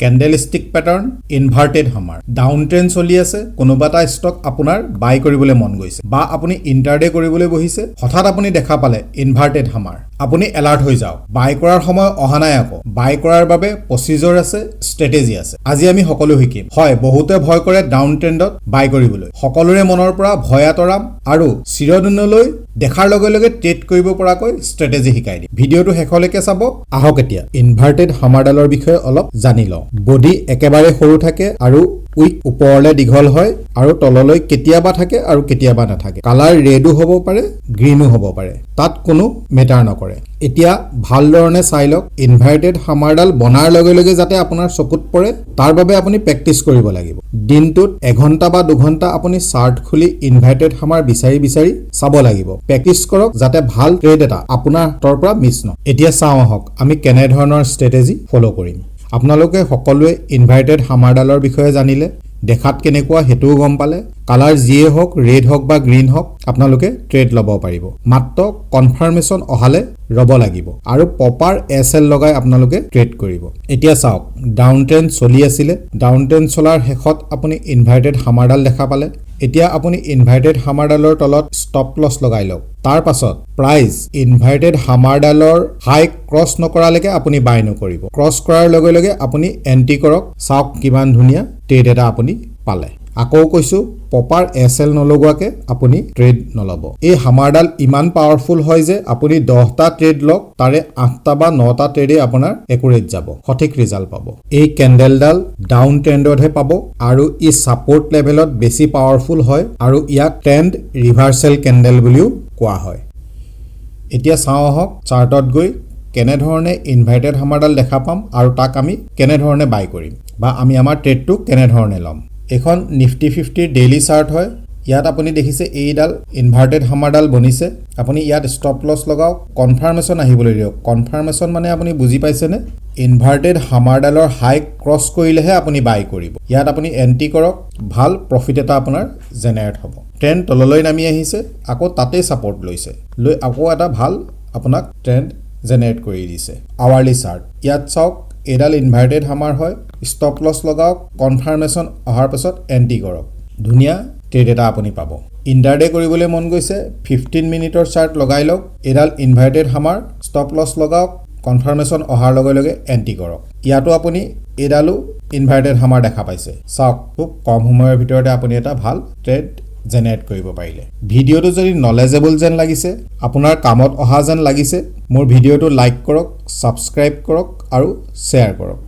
candlestick প্যাটাৰ্ণ inverted হামাৰ down trend চলি আছে কোনোবা এটা ষ্টক আপোনাৰ বাই কৰিবলৈ মন গৈছে বা আপুনি ইন্টাৰডে কৰিবলৈ বহিছে হঠাৎ আপুনি দেখা পালে ইনভাৰ্টেড হামাৰ আপুনি এলাৰ্ট হৈ যাওক বাই কৰাৰ সময় অহা নাই আকৌ বাই কৰাৰ বাবে প্ৰচিজৰ আছে ষ্ট্ৰেটেজি আছে আজি আমি সকলো শিকিম হয় বহুতে ভয় কৰে ডাউন ট্ৰেণ্ডত বাই কৰিবলৈ সকলোৰে মনৰ পৰা ভয় আঁতৰাম আৰু চিৰদিনলৈ দেখাৰ লগে লগে ট্ৰেড কৰিব পৰাকৈ ষ্ট্ৰেটেজি শিকাই দিম ভিডিঅটো শেষলৈকে চাব আহক এতিয়া ইনভাৰ্টেড হামাৰডালৰ বিষয়ে অলপ জানি লওঁ বডি একেবাৰে সৰু থাকে আৰু উইক ওপৰলৈ দীঘল হয় আৰু তললৈ কেতিয়াবা থাকে আৰু কেতিয়াবা নাথাকে কালাৰ ৰেডো হ'ব পাৰে গ্ৰীনো হ'ব পাৰে তাত কোনো মেটাৰ নকৰে এতিয়া ভালধৰণে চাই লওক ইনভাৰ্টেড হামাৰডাল বনাৰ লগে লগে যাতে আপোনাৰ চকুত পৰে তাৰ বাবে আপুনি প্ৰেক্টিচ কৰিব লাগিব দিনটোত 1 ঘণ্টা বা 2 ঘণ্টা আপুনি চাৰ্ট খুলি ইনভাৰ্টেড হামাৰ বিচাৰি চাব লাগিব প্ৰেক্টিচ কৰক যাতে ভাল ট্ৰেড এটা আপোনাৰ হাতৰ পৰা মিছ নহয় এতিয়া চাওঁ আহক আমি কেনে ধৰণৰ ষ্ট্ৰেটেজি ফলো কৰিম আপোনালোকে সকলোৱে ইনভাৰ্টেড হামাৰডালৰ বিষয়ে জানিলে দেখাত কেনেকুৱা হেতুও গম পালে কালাৰ যিয়ে হওক ৰেড হওক বা গ্ৰীন হওক আপোনালোকে ট্ৰেড ল'ব পাৰিব মাত্ৰ কনফাৰ্মেশ্যন অহালে ৰব লাগিব আৰু প্ৰপাৰ এছএল লগাই আপোনালোকে ট্ৰেড কৰিব এতিয়া চাওক ডাউন ট্ৰেণ্ড চলি আছিল ডাউন ট্ৰেণ্ড চলাৰ শেষত আপুনি ইনভাৰ্টেড হামাৰডাল দেখা পালে এতিয়া আপুনি ইনভাৰ্টেড হামাৰডালৰ তলত ষ্টপ লছ লগাই লওক তাৰ পাছত প্ৰাইস ইনভাৰ্টেড হামাৰডালৰ হাই ক্ৰছ নকৰালৈকে আপুনি বাই নকৰিব ক্ৰছ কৰাৰ লগে লগে আপুনি এন্ট্ৰি কৰক চাওক কিমান ধুনীয়া ট্ৰেড এটা আপুনি পালে আকৌ কৈছো প্ৰপাৰ এছএল নলগোৱাকে আপুনি ট্ৰেড নলব এই হামাৰডাল ইমান পাৱাৰফুল হয় যে আপুনি 10টা ট্ৰেড লওক তাৰে 8টা বা 9টা ট্ৰেডে আপোনাৰ একুৰেট যাব সঠিক ৰিজাল্ট পাব এই কেণ্ডেলডাল ডাউন ট্ৰেণ্ডতহে পাব আৰু ই সাপোৰ্ট লেভেলত বেছি পাৱাৰফুল হয় আৰু ইয়াক ট্ৰেণ্ড ৰিভাৰ্সেল কেণ্ডেল বুলিও কোৱা হয় এতিয়া চাওঁ আহক চাৰ্টত গৈ কেনে ধৰণে ইনভাৰ্টেড হামাৰডাল দেখা পাম আৰু তাক আমি কেনে ধৰণে বাই কৰিম বা আমি আমাৰ ট্ৰেডটো কেনে ধৰণে লম এখন নিফটি 50 ডেইলি চাৰ্ট হয় ইয়াত আপুনি দেখিছে এইডাল ইনভাৰ্টেড হামাৰডাল বনিছে আপুনি ইয়াত ষ্টপ লছ লগাওক কনফাৰ্মেশ্যন আহিবলৈ দিয়ক কনফাৰ্মেশ্যন মানে আপুনি বুজি পাইছেনে ইনভাৰ্টেড হামাৰডালৰ হাই ক্ৰছ কৰিলেহে আপুনি বাই কৰিব ইয়াত আপুনি এন্ট্ৰি কৰক ভাল প্ৰফিট এটা আপোনাৰ জেনাৰেট হ'ব ট্ৰেণ্ড তললৈ নামি আহিছে আকৌ তাতে সাপোৰ্ট লৈছে লৈ আকৌ এটা ভাল আপোনাক ট্ৰেণ্ড জেনাৰেট কৰি দিছে আৱাৰলি চাৰ্ট ইয়াত চাওক এডাল ইনভাৰ্টেড হামাৰ হয় ষ্টপ লছ লগাওক কনফাৰ্মেশ্যন অহাৰ পাছত এন্ট্ৰি কৰক ধুনীয়া ট্ৰেড এটা আপুনি পাব ইন্টাৰডে কৰিবলৈ মন গৈছে 15 মিনিটৰ চাৰ্ট লগাই লওক এডাল ইনভাৰ্টেড হামাৰ ষ্টপ লছ লগাওক কনফাৰ্মেশ্যন অহাৰ লগে লগে এন্ট্ৰি কৰক ইয়াতো আপুনি এডালো ইনভাৰ্টেড হামাৰ দেখা পাইছে চাওক খুব কম সময়ৰ ভিতৰতে আপুনি এটা ভাল ট্ৰেড জেনাৰেট কৰিব পাৰিলে ভিডিঅটো যদি নলেজেবল যেন লাগিছে আপোনাৰ কামত অহা যেন লাগিছে মোৰ ভিডিঅটো লাইক কৰক সাবস্ক্ৰাইব কৰক আৰু শ্বেয়াৰ কৰক